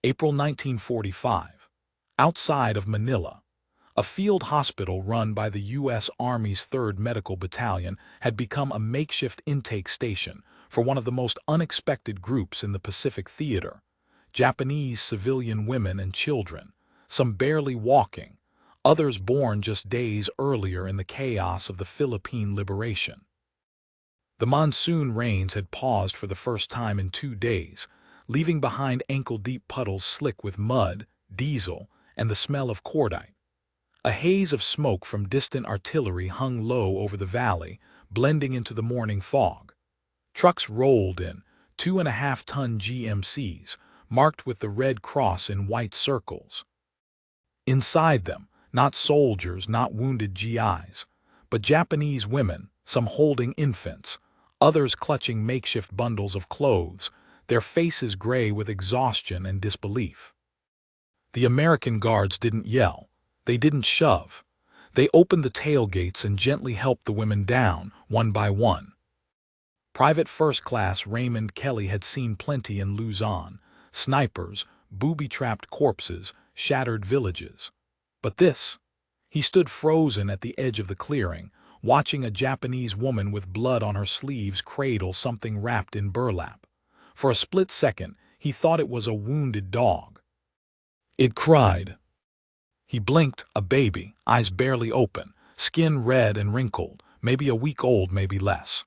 April 1945. Outside of Manila, a field hospital run by the U.S. Army's 3rd Medical Battalion had become a makeshift intake station for one of the most unexpected groups in the Pacific Theater: Japanese civilian women and children, some barely walking, others born just days earlier in the chaos of the Philippine liberation. The monsoon rains had paused for the first time in 2 days, leaving behind ankle-deep puddles slick with mud, diesel, and the smell of cordite. A haze of smoke from distant artillery hung low over the valley, blending into the morning fog. Trucks rolled in, 2.5-ton GMCs, marked with the Red Cross in white circles. Inside them, not soldiers, not wounded GIs, but Japanese women, some holding infants, others clutching makeshift bundles of clothes, their faces gray with exhaustion and disbelief. The American guards didn't yell. They didn't shove. They opened the tailgates and gently helped the women down, one by one. Private First Class Raymond Kelly had seen plenty in Luzon: snipers, booby-trapped corpses, shattered villages. But this? He stood frozen at the edge of the clearing, watching a Japanese woman with blood on her sleeves cradle something wrapped in burlap. For a split second, he thought it was a wounded dog. It cried. He blinked, a baby, eyes barely open, skin red and wrinkled, maybe a week old, maybe less.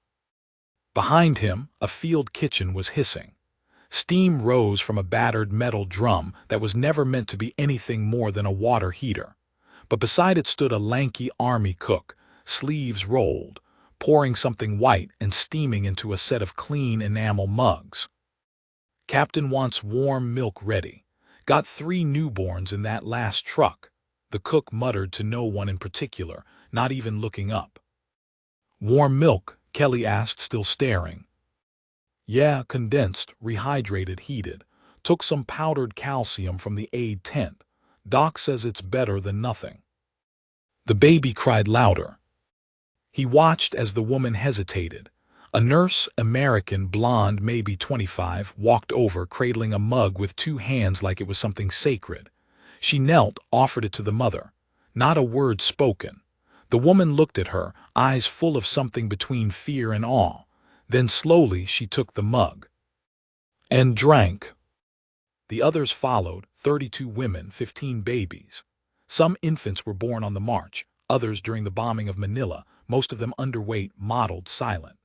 Behind him, a field kitchen was hissing. Steam rose from a battered metal drum that was never meant to be anything more than a water heater. But beside it stood a lanky army cook, sleeves rolled, pouring something white and steaming into a set of clean enamel mugs. "Captain wants warm milk ready. Got 3 newborns in that last truck," the cook muttered to no one in particular, not even looking up. "Warm milk?" Kelly asked, still staring. "Yeah, condensed, rehydrated, heated. Took some powdered calcium from the aid tent. Doc says it's better than nothing." The baby cried louder. He watched as the woman hesitated. A nurse, American, blonde, maybe 25, walked over, cradling a mug with 2 hands like it was something sacred. She knelt, offered it to the mother. Not a word spoken. The woman looked at her, eyes full of something between fear and awe. Then slowly she took the mug and drank. The others followed, 32 women, 15 babies. Some infants were born on the march, others during the bombing of Manila, most of them underweight, mottled, silent.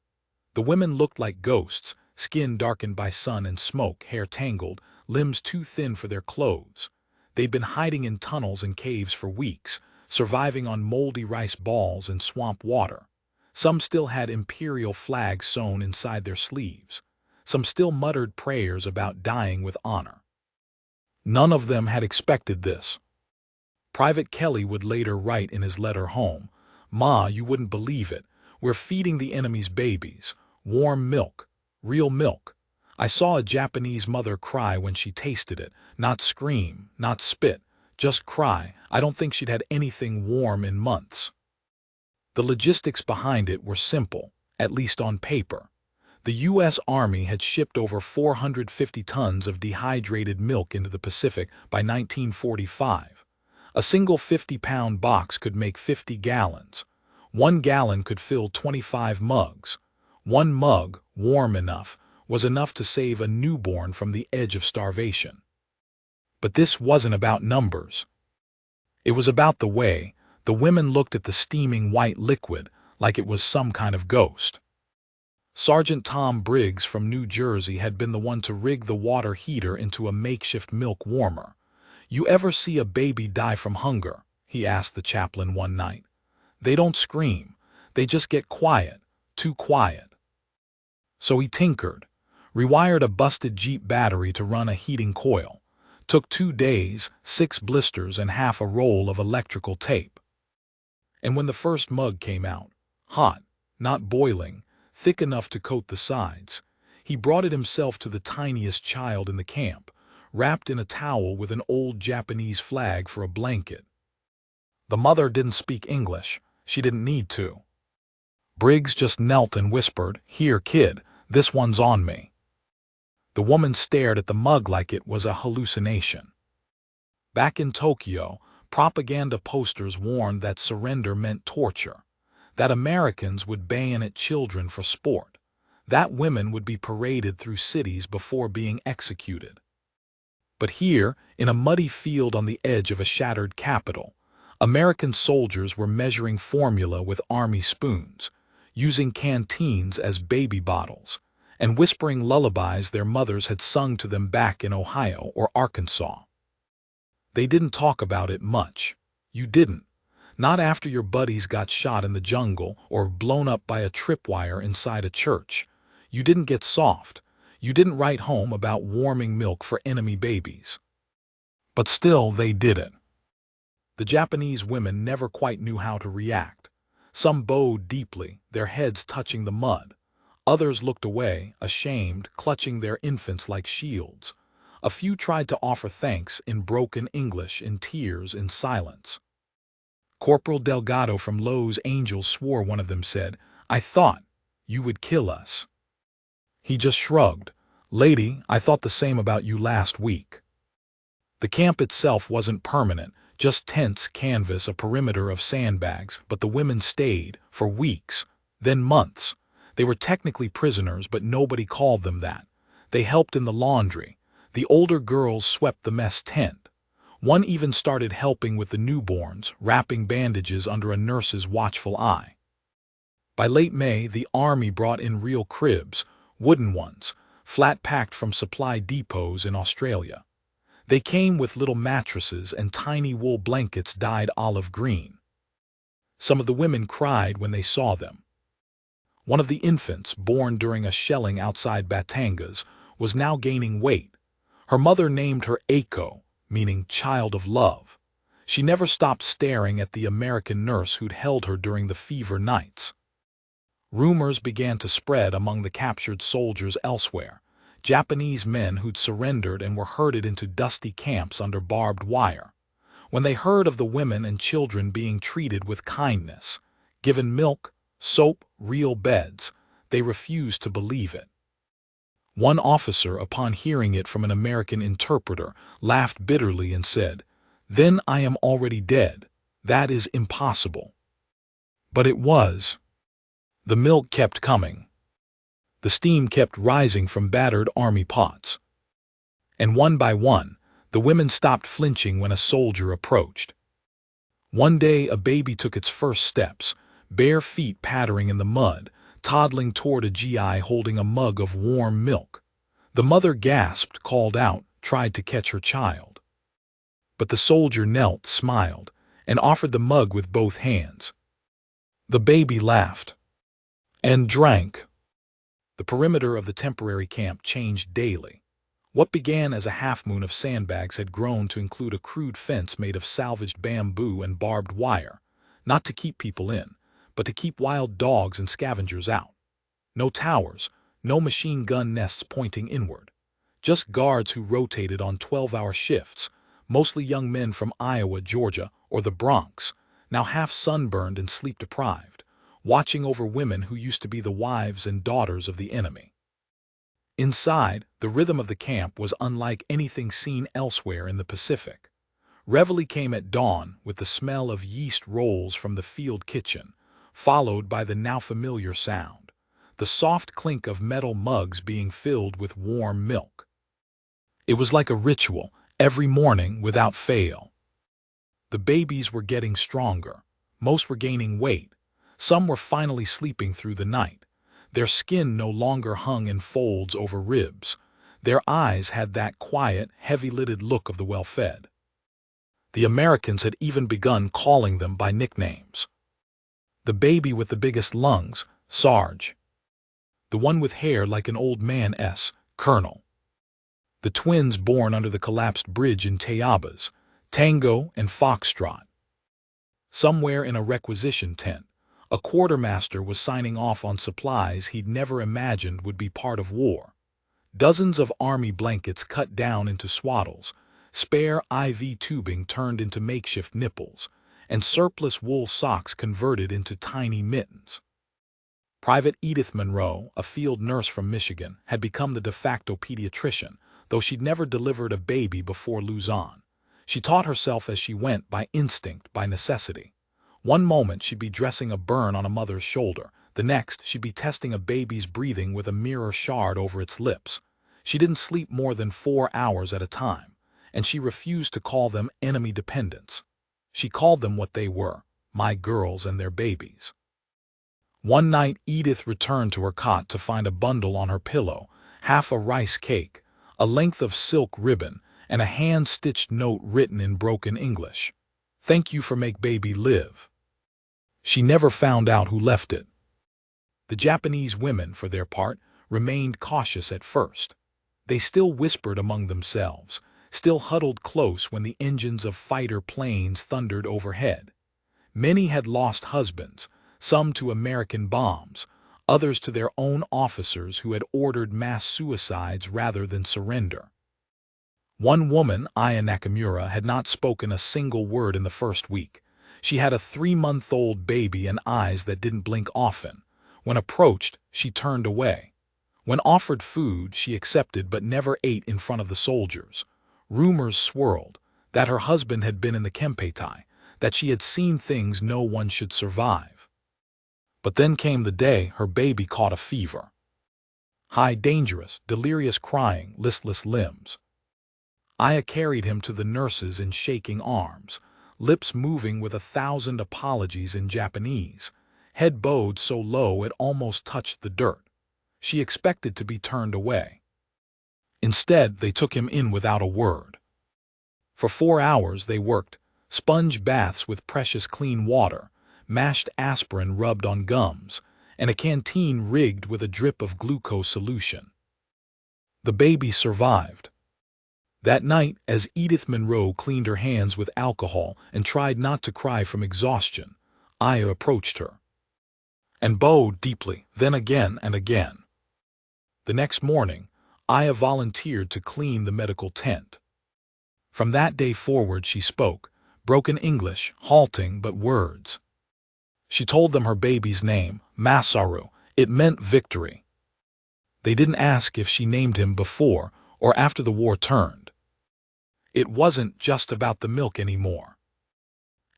The women looked like ghosts, skin darkened by sun and smoke, hair tangled, limbs too thin for their clothes. They'd been hiding in tunnels and caves for weeks, surviving on moldy rice balls and swamp water. Some still had imperial flags sewn inside their sleeves. Some still muttered prayers about dying with honor. None of them had expected this. Private Kelly would later write in his letter home, "Ma, you wouldn't believe it. We're feeding the enemy's babies. Warm milk. Real milk. I saw a Japanese mother cry when she tasted it. Not scream, not spit. Just cry. I don't think she'd had anything warm in months." The logistics behind it were simple, at least on paper. The U.S. Army had shipped over 450 tons of dehydrated milk into the Pacific by 1945. A single 50-pound box could make 50 gallons. 1 gallon could fill 25 mugs. 1 mug, warm enough, was enough to save a newborn from the edge of starvation. But this wasn't about numbers. It was about the way the women looked at the steaming white liquid like it was some kind of ghost. Sergeant Tom Briggs from New Jersey had been the one to rig the water heater into a makeshift milk warmer. "You ever see a baby die from hunger?" he asked the chaplain one night. "They don't scream. They just get quiet, too quiet." So he tinkered, rewired a busted Jeep battery to run a heating coil. Took 2 days, 6 blisters, and half a roll of electrical tape. And when the first mug came out, hot, not boiling, thick enough to coat the sides, he brought it himself to the tiniest child in the camp, wrapped in a towel with an old Japanese flag for a blanket. The mother didn't speak English. She didn't need to. Briggs just knelt and whispered, "Here, kid, this one's on me." The woman stared at the mug like it was a hallucination. Back in Tokyo, propaganda posters warned that surrender meant torture, that Americans would bayonet children for sport, that women would be paraded through cities before being executed. But here, in a muddy field on the edge of a shattered capital, American soldiers were measuring formula with army spoons, using canteens as baby bottles, and whispering lullabies their mothers had sung to them back in Ohio or Arkansas. They didn't talk about it much. You didn't. Not after your buddies got shot in the jungle or blown up by a tripwire inside a church. You didn't get soft. You didn't write home about warming milk for enemy babies. But still, they did it. The Japanese women never quite knew how to react. Some bowed deeply, their heads touching the mud. Others looked away, ashamed, clutching their infants like shields. A few tried to offer thanks in broken English, in tears, in silence. Corporal Delgado from Lowe's Angels swore one of them said, "I thought you would kill us." He just shrugged. "Lady, I thought the same about you last week." The camp itself wasn't permanent, just tents, canvas, a perimeter of sandbags, but the women stayed, for weeks, then months. They were technically prisoners, but nobody called them that. They helped in the laundry. The older girls swept the mess tent. One even started helping with the newborns, wrapping bandages under a nurse's watchful eye. By late May, the army brought in real cribs, wooden ones, flat-packed from supply depots in Australia. They came with little mattresses and tiny wool blankets dyed olive green. Some of the women cried when they saw them. One of the infants, born during a shelling outside Batangas, was now gaining weight. Her mother named her Eiko, meaning child of love. She never stopped staring at the American nurse who'd held her during the fever nights. Rumors began to spread among the captured soldiers elsewhere. Japanese men who'd surrendered and were herded into dusty camps under barbed wire. When they heard of the women and children being treated with kindness, given milk, soap, real beds, they refused to believe it. One officer, upon hearing it from an American interpreter, laughed bitterly and said, "Then I am already dead. That is impossible." But it was. The milk kept coming. The steam kept rising from battered army pots. And one by one, the women stopped flinching when a soldier approached. One day a baby took its first steps, bare feet pattering in the mud, toddling toward a GI holding a mug of warm milk. The mother gasped, called out, tried to catch her child. But the soldier knelt, smiled, and offered the mug with both hands. The baby laughed and drank. The perimeter of the temporary camp changed daily. What began as a half-moon of sandbags had grown to include a crude fence made of salvaged bamboo and barbed wire, not to keep people in, but to keep wild dogs and scavengers out. No towers, no machine gun nests pointing inward. Just guards who rotated on 12-hour shifts, mostly young men from Iowa, Georgia, or the Bronx, now half sunburned and sleep-deprived, watching over women who used to be the wives and daughters of the enemy. Inside, the rhythm of the camp was unlike anything seen elsewhere in the Pacific. Reveille came at dawn with the smell of yeast rolls from the field kitchen, followed by the now familiar sound, the soft clink of metal mugs being filled with warm milk. It was like a ritual, every morning without fail. The babies were getting stronger. Most were gaining weight. Some were finally sleeping through the night. Their skin no longer hung in folds over ribs. Their eyes had that quiet, heavy-lidded look of the well-fed. The Americans had even begun calling them by nicknames. The baby with the biggest lungs, Sarge. The one with hair like an old man's, Colonel. The twins born under the collapsed bridge in Tayabas, Tango and Foxtrot. Somewhere in a requisition tent, a quartermaster was signing off on supplies he'd never imagined would be part of war. Dozens of army blankets cut down into swaddles, spare IV tubing turned into makeshift nipples, and surplus wool socks converted into tiny mittens. Private Edith Monroe, a field nurse from Michigan, had become the de facto pediatrician, though she'd never delivered a baby before Luzon. She taught herself as she went, by instinct, by necessity. One moment she'd be dressing a burn on a mother's shoulder. The next, she'd be testing a baby's breathing with a mirror shard over its lips. She didn't sleep more than 4 hours at a time, and she refused to call them enemy dependents. She called them what they were, my girls and their babies. One night, Edith returned to her cot to find a bundle on her pillow, half a rice cake, a length of silk ribbon, and a hand-stitched note written in broken English. "Thank you for make baby live." She never found out who left it. The Japanese women, for their part, remained cautious at first. They still whispered among themselves, still huddled close when the engines of fighter planes thundered overhead. Many had lost husbands, some to American bombs, others to their own officers who had ordered mass suicides rather than surrender. One woman, Aya Nakamura, had not spoken a single word in the first week. She had a 3-month-old baby and eyes that didn't blink often. When approached, she turned away. When offered food, she accepted but never ate in front of the soldiers. Rumors swirled that her husband had been in the Kempeitai, that she had seen things no one should survive. But then came the day her baby caught a fever. High, dangerous, delirious crying, listless limbs. Aya carried him to the nurses in shaking arms, lips moving with 1,000 apologies in Japanese, head bowed so low it almost touched the dirt. She expected to be turned away. Instead, they took him in without a word. For 4 hours they worked, sponge baths with precious clean water, mashed aspirin rubbed on gums, and a canteen rigged with a drip of glucose solution. The baby survived. That night, as Edith Monroe cleaned her hands with alcohol and tried not to cry from exhaustion, Aya approached her and bowed deeply, then again and again. The next morning, Aya volunteered to clean the medical tent. From that day forward she spoke, broken English, halting but words. She told them her baby's name, Masaru. It meant victory. They didn't ask if she named him before or after the war turned. It wasn't just about the milk anymore.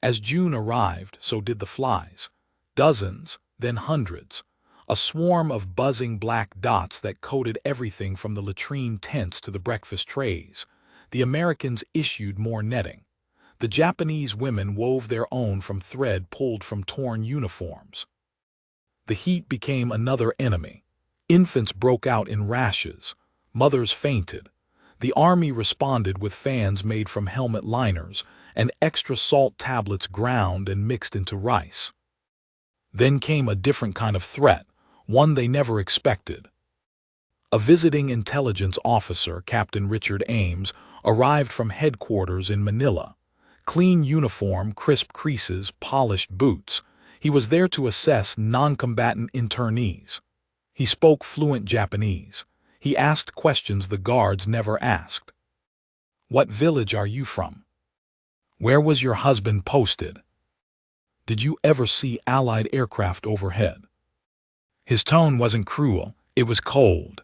As June arrived, so did the flies. Dozens, then hundreds. A swarm of buzzing black dots that coated everything from the latrine tents to the breakfast trays. The Americans issued more netting. The Japanese women wove their own from thread pulled from torn uniforms. The heat became another enemy. Infants broke out in rashes. Mothers fainted. The army responded with fans made from helmet liners and extra salt tablets ground and mixed into rice. Then came a different kind of threat, one they never expected. A visiting intelligence officer, Captain Richard Ames, arrived from headquarters in Manila. Clean uniform, crisp creases, polished boots. He was there to assess non-combatant internees. He spoke fluent Japanese. He asked questions the guards never asked. "What village are you from? Where was your husband posted? Did you ever see Allied aircraft overhead?" His tone wasn't cruel, it was cold.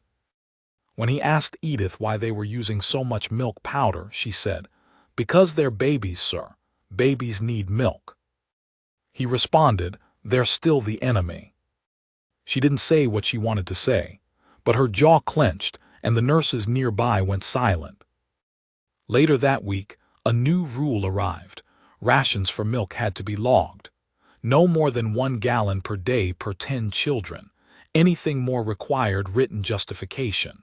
When he asked Edith why they were using so much milk powder, she said, "Because they're babies, sir. Babies need milk." He responded, "They're still the enemy." She didn't say what she wanted to say, but her jaw clenched and the nurses nearby went silent. Later that week, a new rule arrived. Rations for milk had to be logged. No more than 1 gallon per day per 10 children. Anything more required written justification.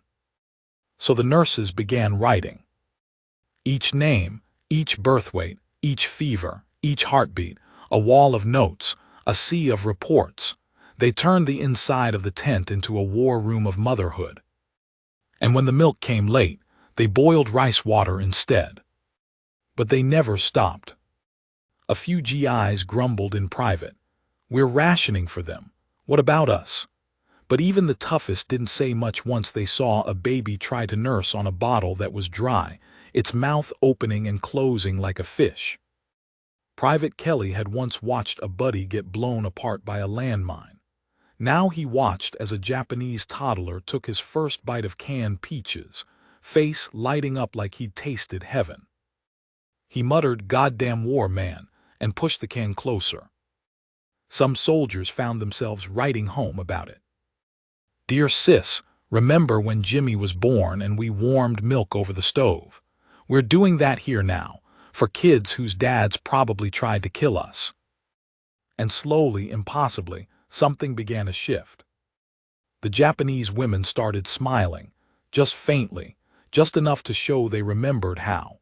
So the nurses began writing. Each name, each birth weight, each fever, each heartbeat, a wall of notes, a sea of reports. They turned the inside of the tent into a war room of motherhood. And when the milk came late, they boiled rice water instead. But they never stopped. A few GIs grumbled in private. "We're rationing for them. What about us?" But even the toughest didn't say much once they saw a baby try to nurse on a bottle that was dry, its mouth opening and closing like a fish. Private Kelly had once watched a buddy get blown apart by a landmine. Now he watched as a Japanese toddler took his first bite of canned peaches, face lighting up like he'd tasted heaven. He muttered, "Goddamn war, man," and pushed the can closer. Some soldiers found themselves writing home about it. "Dear Sis, remember when Jimmy was born and we warmed milk over the stove? We're doing that here now, for kids whose dads probably tried to kill us." And slowly, impossibly, something began to shift. The Japanese women started smiling, just faintly, just enough to show they remembered how.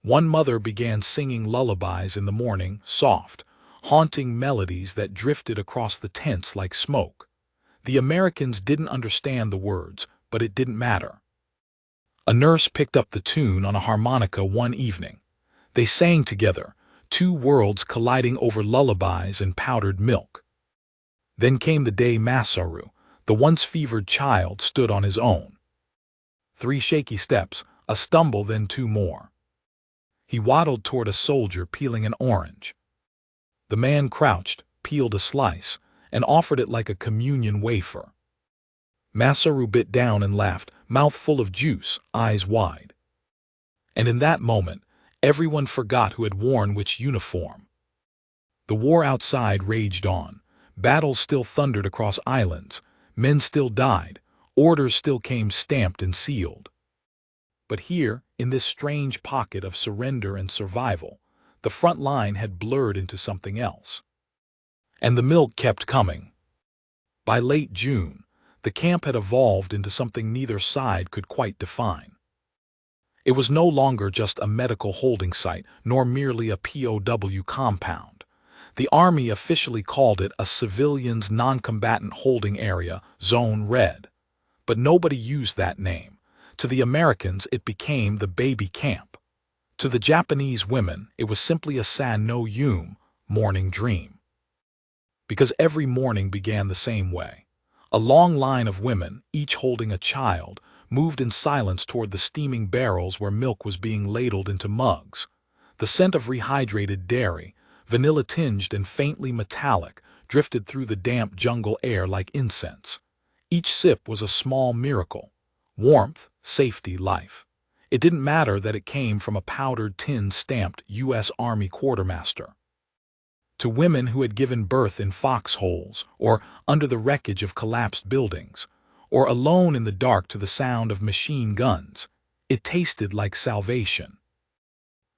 One mother began singing lullabies in the morning, soft, haunting melodies that drifted across the tents like smoke. The Americans didn't understand the words, but it didn't matter. A nurse picked up the tune on a harmonica one evening. They sang together, two worlds colliding over lullabies and powdered milk. Then came the day Masaru, the once fevered child, stood on his own. 3 shaky steps, a stumble, then 2 more. He waddled toward a soldier peeling an orange. The man crouched, peeled a slice, and offered it like a communion wafer. Masaru bit down and laughed, mouth full of juice, eyes wide. And in that moment, everyone forgot who had worn which uniform. The war outside raged on. Battles still thundered across islands. Men still died. Orders still came stamped and sealed. But here, in this strange pocket of surrender and survival, the front line had blurred into something else. And the milk kept coming. By late June, the camp had evolved into something neither side could quite define. It was no longer just a medical holding site, nor merely a POW compound. The Army officially called it a Civilians Non-Combatant Holding Area, Zone Red. But nobody used that name. To the Americans, it became the baby camp. To the Japanese women, it was simply a san no yume, morning dream. Because every morning began the same way. A long line of women, each holding a child, moved in silence toward the steaming barrels where milk was being ladled into mugs. The scent of rehydrated dairy, vanilla-tinged and faintly metallic, drifted through the damp jungle air like incense. Each sip was a small miracle. Warmth, safety, life. It didn't matter that it came from a powdered tin stamped U.S. Army quartermaster. To women who had given birth in foxholes, or under the wreckage of collapsed buildings, or alone in the dark to the sound of machine guns, it tasted like salvation.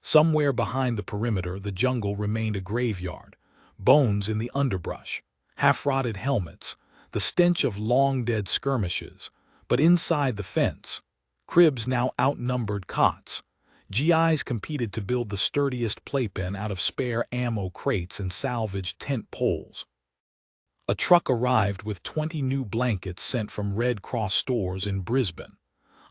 Somewhere behind the perimeter, the jungle remained a graveyard, bones in the underbrush, half-rotted helmets, the stench of long-dead skirmishes. But inside the fence, cribs now outnumbered cots. GIs competed to build the sturdiest playpen out of spare ammo crates and salvaged tent poles. A truck arrived with 20 new blankets sent from Red Cross stores in Brisbane.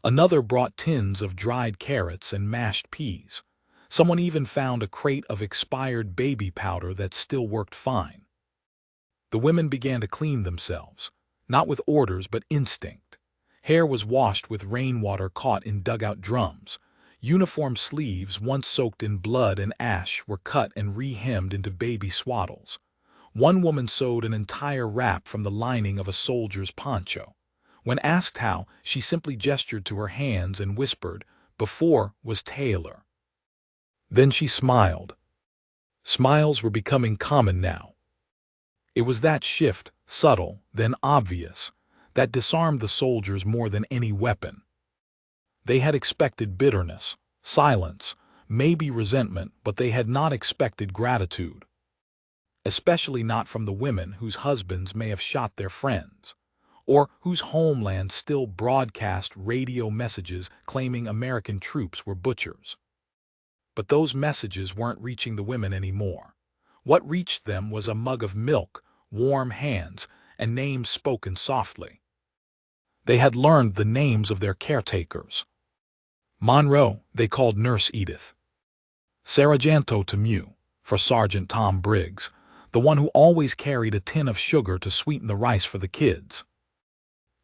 Another brought tins of dried carrots and mashed peas. Someone even found a crate of expired baby powder that still worked fine. The women began to clean themselves, not with orders but instinct. Hair was washed with rainwater caught in dugout drums. Uniform sleeves, once soaked in blood and ash, were cut and re-hemmed into baby swaddles. One woman sewed an entire wrap from the lining of a soldier's poncho. When asked how, she simply gestured to her hands and whispered, "Before was Taylor." Then she smiled. Smiles were becoming common now. It was that shift, subtle, then obvious, that disarmed the soldiers more than any weapon. They had expected bitterness, silence, maybe resentment, but they had not expected gratitude. Especially not from the women whose husbands may have shot their friends, or whose homelands still broadcast radio messages claiming American troops were butchers. But those messages weren't reaching the women anymore. What reached them was a mug of milk, warm hands, and names spoken softly. They had learned the names of their caretakers. Monroe, they called Nurse Edith. Sargento Temu, for Sergeant Tom Briggs, the one who always carried a tin of sugar to sweeten the rice for the kids.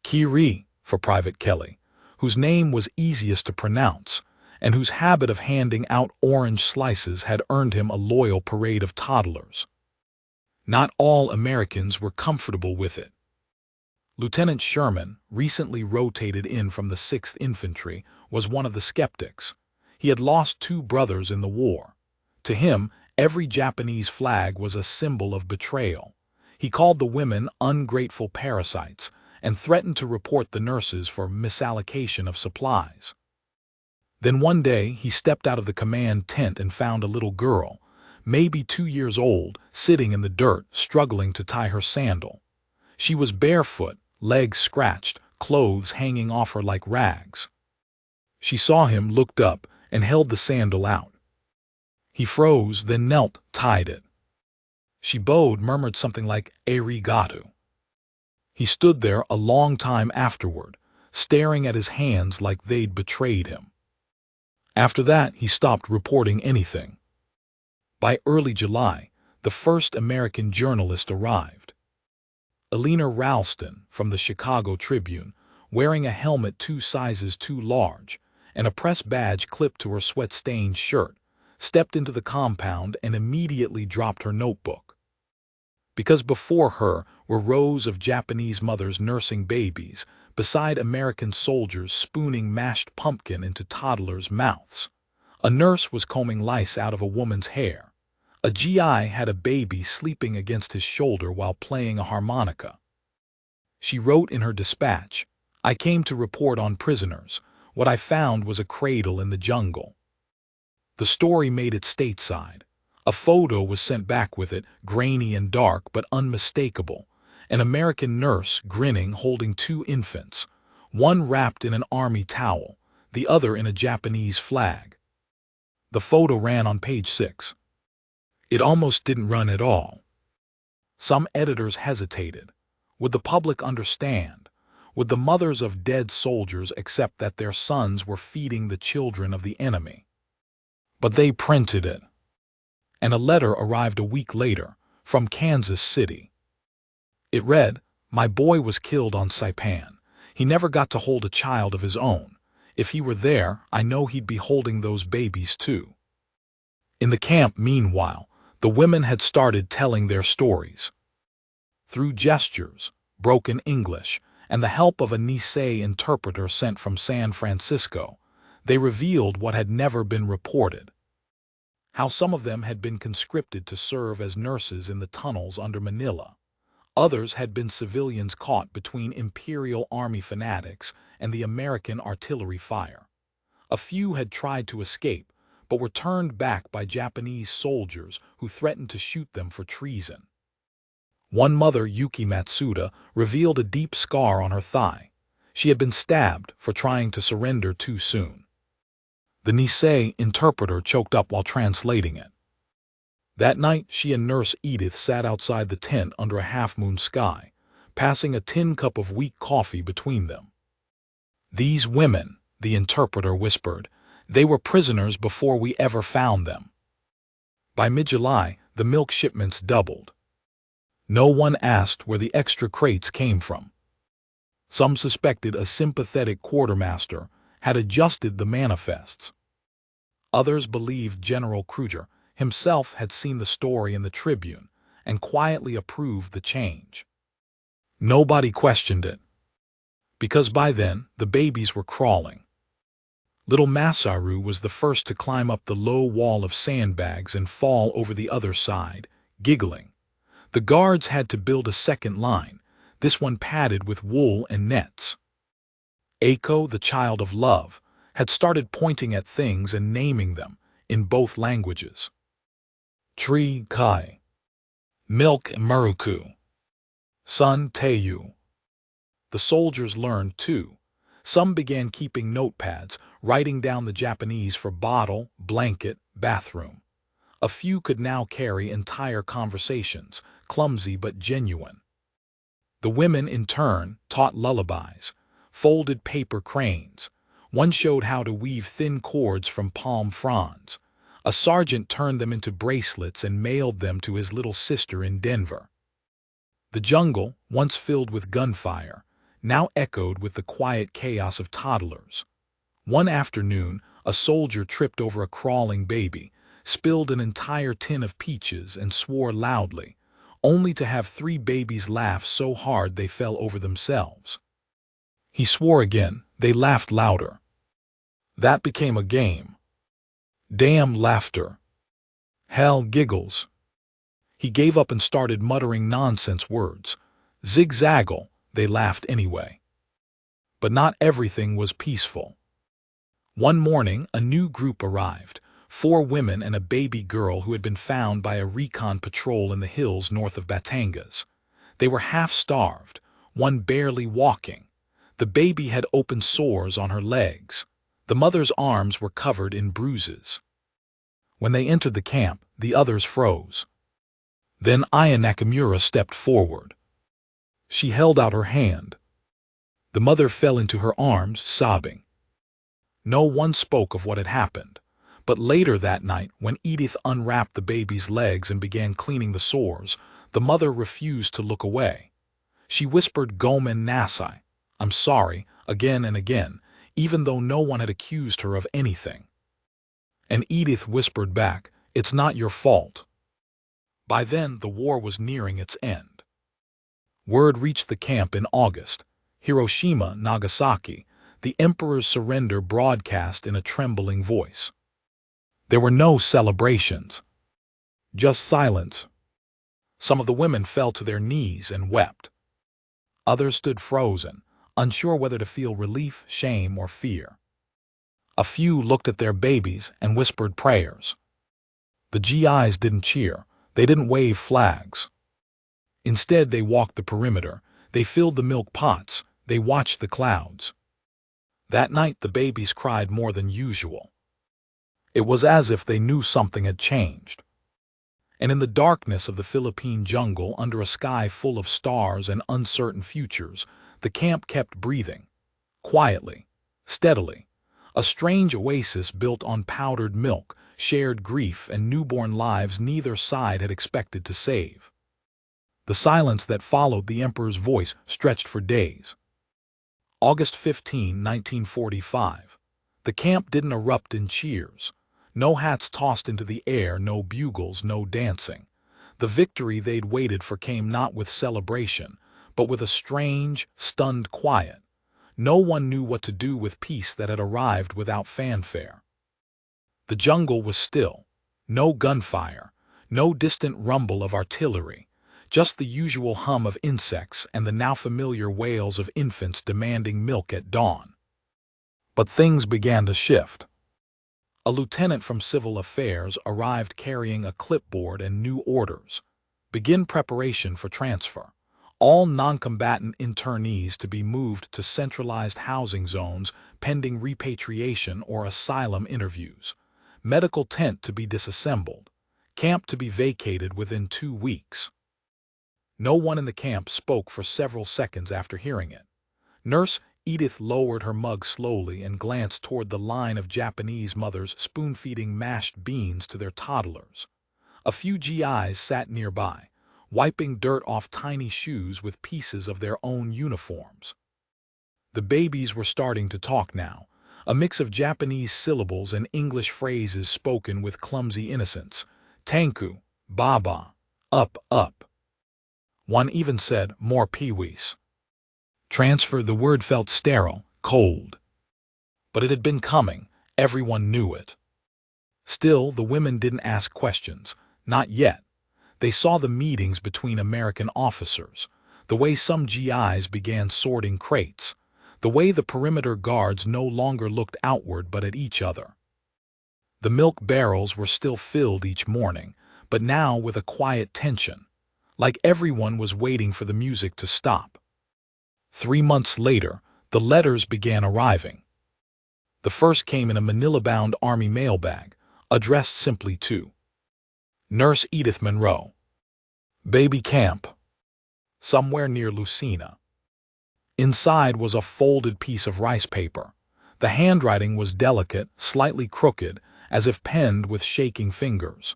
Kiri, for Private Kelly, whose name was easiest to pronounce, and whose habit of handing out orange slices had earned him a loyal parade of toddlers. Not all Americans were comfortable with it. Lieutenant Sherman, recently rotated in from the 6th Infantry, was one of the skeptics. He had lost 2 brothers in the war. To him, every Japanese flag was a symbol of betrayal. He called the women ungrateful parasites and threatened to report the nurses for misallocation of supplies. Then one day he stepped out of the command tent and found a little girl, maybe 2 years old, sitting in the dirt, struggling to tie her sandal. She was barefoot, legs scratched, clothes hanging off her like rags. She saw him, looked up, and held the sandal out. He froze, then knelt, tied it. She bowed, murmured something like arigato. He stood there a long time afterward, staring at his hands like they'd betrayed him. After that, he stopped reporting anything. By early July, the first American journalist arrived. Eleanor Ralston, from the Chicago Tribune, wearing a helmet 2 sizes too large and a press badge clipped to her sweat-stained shirt, stepped into the compound and immediately dropped her notebook. Because before her were rows of Japanese mothers nursing babies, beside American soldiers spooning mashed pumpkin into toddlers' mouths. A nurse was combing lice out of a woman's hair. A GI had a baby sleeping against his shoulder while playing a harmonica. She wrote in her dispatch, "I came to report on prisoners. What I found was a cradle in the jungle." The story made it stateside. A photo was sent back with it, grainy and dark but unmistakable. An American nurse, grinning, holding 2 infants, one wrapped in an army towel, the other in a Japanese flag. The photo ran on page 6. It almost didn't run at all. Some editors hesitated. Would the public understand? Would the mothers of dead soldiers accept that their sons were feeding the children of the enemy? But they printed it. And a letter arrived a week later, from Kansas City. It read, "My boy was killed on Saipan. He never got to hold a child of his own. If he were there, I know he'd be holding those babies too." In the camp, meanwhile, the women had started telling their stories. Through gestures, broken English, and the help of a Nisei interpreter sent from San Francisco, they revealed what had never been reported. How some of them had been conscripted to serve as nurses in the tunnels under Manila. Others had been civilians caught between Imperial Army fanatics and the American artillery fire. A few had tried to escape, but were turned back by Japanese soldiers who threatened to shoot them for treason. One mother, Yuki Matsuda, revealed a deep scar on her thigh. She had been stabbed for trying to surrender too soon. The Nisei interpreter choked up while translating it. That night, she and Nurse Edith sat outside the tent under a half-moon sky, passing a tin cup of weak coffee between them. "These women," the interpreter whispered, "they were prisoners before we ever found them." By mid-July, the milk shipments doubled. No one asked where the extra crates came from. Some suspected a sympathetic quartermaster had adjusted the manifests. Others believed General Kruger himself had seen the story in the Tribune and quietly approved the change. Nobody questioned it, because by then the babies were crawling. Little Masaru was the first to climb up the low wall of sandbags and fall over the other side, giggling. The guards had to build a second line, this one padded with wool and nets. Eiko, the child of love, had started pointing at things and naming them in both languages. Tree, Kai. Milk, Muruku. Sun, Teiyu. The soldiers learned too. Some began keeping notepads, writing down the Japanese for bottle, blanket, bathroom. A few could now carry entire conversations, clumsy but genuine. The women, in turn, taught lullabies, folded paper cranes. One showed how to weave thin cords from palm fronds. A sergeant turned them into bracelets and mailed them to his little sister in Denver. The jungle, once filled with gunfire, now echoed with the quiet chaos of toddlers. One afternoon, a soldier tripped over a crawling baby, spilled an entire tin of peaches, and swore loudly. only to have 3 babies laugh so hard they fell over themselves. He swore again. They laughed louder. That became a game. Damn laughter. Hell giggles. He gave up and started muttering nonsense words. Zigzaggle, they laughed anyway. But not everything was peaceful. One morning, a new group arrived, 4 women and a baby girl who had been found by a recon patrol in the hills north of Batangas. They were half-starved, one barely walking. The baby had open sores on her legs. The mother's arms were covered in bruises. When they entered the camp, the others froze. Then Aya Nakamura stepped forward. She held out her hand. The mother fell into her arms, sobbing. No one spoke of what had happened, but later that night, when Edith unwrapped the baby's legs and began cleaning the sores, the mother refused to look away. She whispered Gomen Nasai, I'm sorry, again and again, even though no one had accused her of anything. And Edith whispered back, it's not your fault. By then, the war was nearing its end. Word reached the camp in August. Hiroshima, Nagasaki, the Emperor's surrender broadcast in a trembling voice. There were no celebrations, just silence. Some of the women fell to their knees and wept. Others stood frozen, unsure whether to feel relief, shame, or fear. A few looked at their babies and whispered prayers. The GIs didn't cheer. They didn't wave flags. Instead, they walked the perimeter. They filled the milk pots. They watched the clouds. That night, the babies cried more than usual. It was as if they knew something had changed. And in the darkness of the Philippine jungle, under a sky full of stars and uncertain futures, the camp kept breathing. Quietly, steadily. A strange oasis built on powdered milk, shared grief, and newborn lives neither side had expected to save. The silence that followed the Emperor's voice stretched for days. August 15, 1945. The camp didn't erupt in cheers. No hats tossed into the air, no bugles, no dancing. The victory they'd waited for came not with celebration, but with a strange, stunned quiet. No one knew what to do with peace that had arrived without fanfare. The jungle was still. No gunfire, no distant rumble of artillery. Just the usual hum of insects and the now familiar wails of infants demanding milk at dawn. But things began to shift. A lieutenant from Civil Affairs arrived carrying a clipboard and new orders. Begin preparation for transfer. All non-combatant internees to be moved to centralized housing zones pending repatriation or asylum interviews. Medical tent to be disassembled. Camp to be vacated within 2 weeks. No one in the camp spoke for several seconds after hearing it. Nurse Edith lowered her mug slowly and glanced toward the line of Japanese mothers spoon-feeding mashed beans to their toddlers. A few GIs sat nearby, wiping dirt off tiny shoes with pieces of their own uniforms. The babies were starting to talk now, a mix of Japanese syllables and English phrases spoken with clumsy innocence. Tanku, Baba, up, up. One even said, more peewees. Transfer, the word felt sterile, cold. But it had been coming. Everyone knew it. Still, the women didn't ask questions. Not yet. They saw the meetings between American officers, the way some GIs began sorting crates, the way the perimeter guards no longer looked outward but at each other. The milk barrels were still filled each morning, but now with a quiet tension, like everyone was waiting for the music to stop. 3 months later, the letters began arriving. The first came in a Manila-bound Army mailbag, addressed simply to Nurse Edith Monroe. Baby camp. Somewhere near Lucena. Inside was a folded piece of rice paper. The handwriting was delicate, slightly crooked, as if penned with shaking fingers.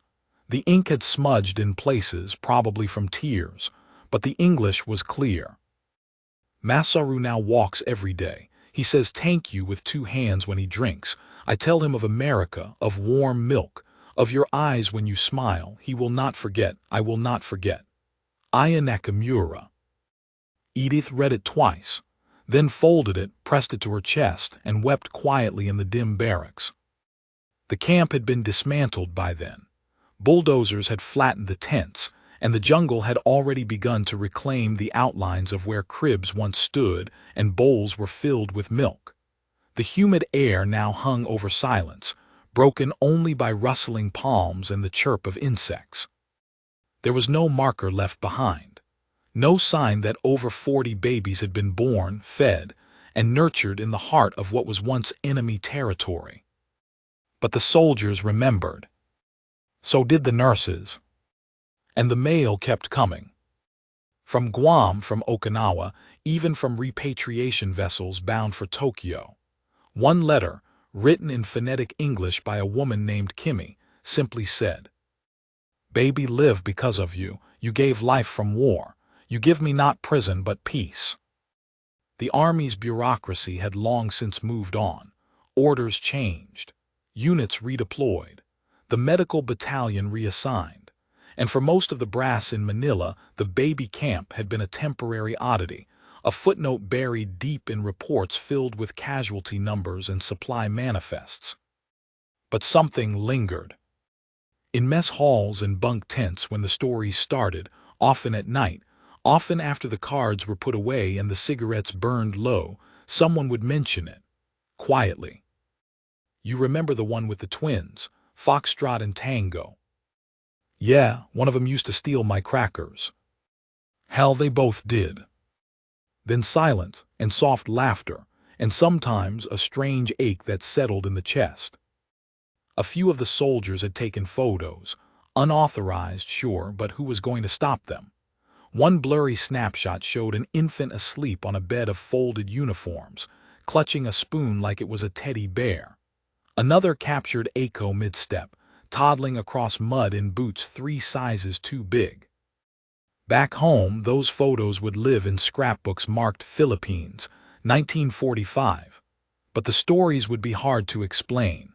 The ink had smudged in places, probably from tears, but the English was clear. Masaru now walks every day. He says thank you with 2 hands when he drinks. I tell him of America, of warm milk, of your eyes when you smile. He will not forget. I will not forget. Aya Nakamura. Edith read it twice, then folded it, pressed it to her chest, and wept quietly in the dim barracks. The camp had been dismantled by then. Bulldozers had flattened the tents, and the jungle had already begun to reclaim the outlines of where cribs once stood and bowls were filled with milk. The humid air now hung over silence, broken only by rustling palms and the chirp of insects. There was no marker left behind, no sign that over 40 babies had been born, fed, and nurtured in the heart of what was once enemy territory. But the soldiers remembered. So did the nurses. And the mail kept coming. From Guam, from Okinawa, even from repatriation vessels bound for Tokyo. One letter, written in phonetic English by a woman named Kimmy, simply said, "Baby, live because of you. You gave life from war. You give me not prison but peace." The Army's bureaucracy had long since moved on. Orders changed. Units redeployed. The medical battalion reassigned. And for most of the brass in Manila, the baby camp had been a temporary oddity, a footnote buried deep in reports filled with casualty numbers and supply manifests. But something lingered. In mess halls and bunk tents when the stories started, often at night, often after the cards were put away and the cigarettes burned low, someone would mention it, quietly. "You remember the one with the twins, Foxtrot and Tango?" "Yeah, one of them used to steal my crackers." "Hell, they both did." Then silence and soft laughter, and sometimes a strange ache that settled in the chest. A few of the soldiers had taken photos, unauthorized, sure, but who was going to stop them? One blurry snapshot showed an infant asleep on a bed of folded uniforms, clutching a spoon like it was a teddy bear. Another captured Aiko mid-step, toddling across mud in boots 3 sizes too big. Back home, those photos would live in scrapbooks marked Philippines, 1945. But the stories would be hard to explain.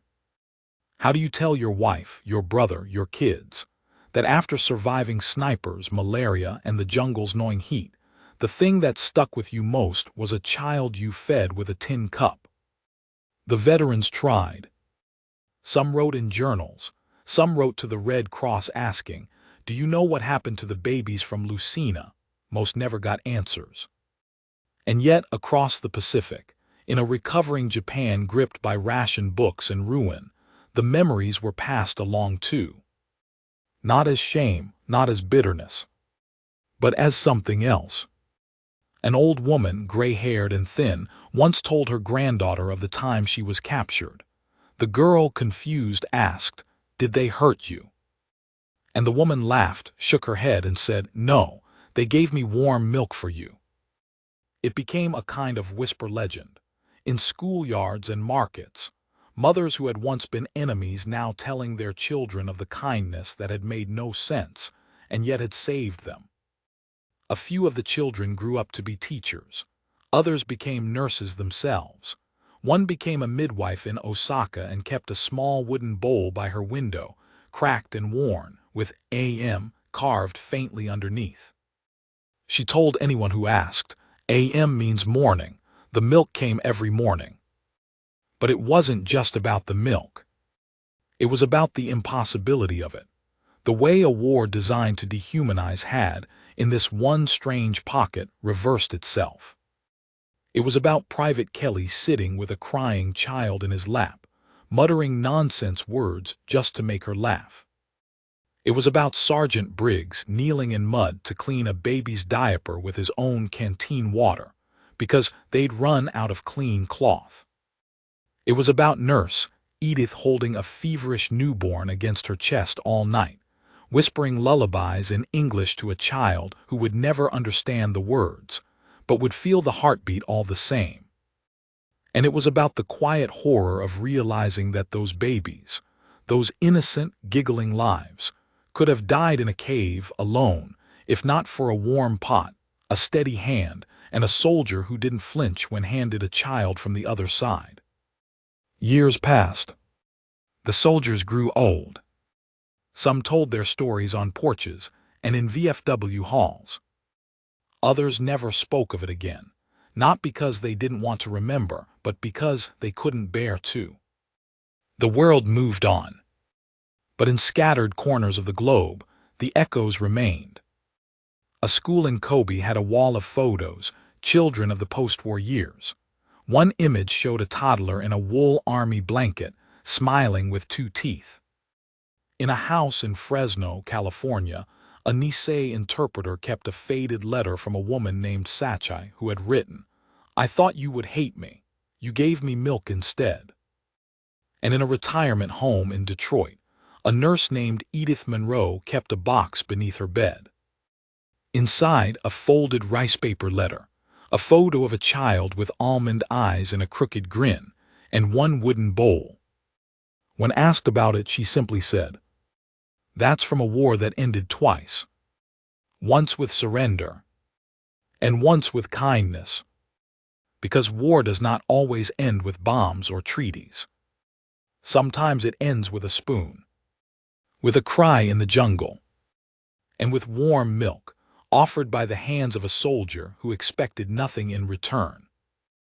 How do you tell your wife, your brother, your kids, that after surviving snipers, malaria, and the jungle's gnawing heat, the thing that stuck with you most was a child you fed with a tin cup? The veterans tried. Some wrote in journals. Some wrote to the Red Cross asking, "Do you know what happened to the babies from Lucena?" Most never got answers. And yet, across the Pacific, in a recovering Japan gripped by ration books and ruin, the memories were passed along too. Not as shame, not as bitterness, but as something else. An old woman, gray-haired and thin, once told her granddaughter of the time she was captured. The girl, confused, asked, "Did they hurt you?" And the woman laughed, shook her head, and said, "No, they gave me warm milk for you." It became a kind of whisper legend. In schoolyards and markets, mothers who had once been enemies now telling their children of the kindness that had made no sense and yet had saved them. A few of the children grew up to be teachers. Others became nurses themselves. One became a midwife in Osaka and kept a small wooden bowl by her window, cracked and worn, with AM carved faintly underneath. She told anyone who asked, "AM means morning. The milk came every morning." But it wasn't just about the milk. It was about the impossibility of it. The way a war designed to dehumanize had, in this one strange pocket, reversed itself. It was about Private Kelly sitting with a crying child in his lap, muttering nonsense words just to make her laugh. It was about Sergeant Briggs kneeling in mud to clean a baby's diaper with his own canteen water, because they'd run out of clean cloth. It was about Nurse Edith holding a feverish newborn against her chest all night, whispering lullabies in English to a child who would never understand the words, but would feel the heartbeat all the same. And it was about the quiet horror of realizing that those babies, those innocent, giggling lives, could have died in a cave alone, if not for a warm pot, a steady hand, and a soldier who didn't flinch when handed a child from the other side. Years passed. The soldiers grew old. Some told their stories on porches, and in VFW halls. Others never spoke of it again, not because they didn't want to remember, but because they couldn't bear to. The world moved on. But in scattered corners of the globe, the echoes remained. A school in Kobe had a wall of photos, children of the post-war years. One image showed a toddler in a wool army blanket, smiling with 2 teeth. In a house in Fresno, California, a Nisei interpreter kept a faded letter from a woman named Sachai who had written, "I thought you would hate me. You gave me milk instead." And in a retirement home in Detroit, a nurse named Edith Monroe kept a box beneath her bed. Inside, a folded rice paper letter, a photo of a child with almond eyes and a crooked grin, and one wooden bowl. When asked about it, she simply said, "That's from a war that ended twice. Once with surrender, and once with kindness. Because war does not always end with bombs or treaties. Sometimes it ends with a spoon, with a cry in the jungle, and with warm milk offered by the hands of a soldier who expected nothing in return."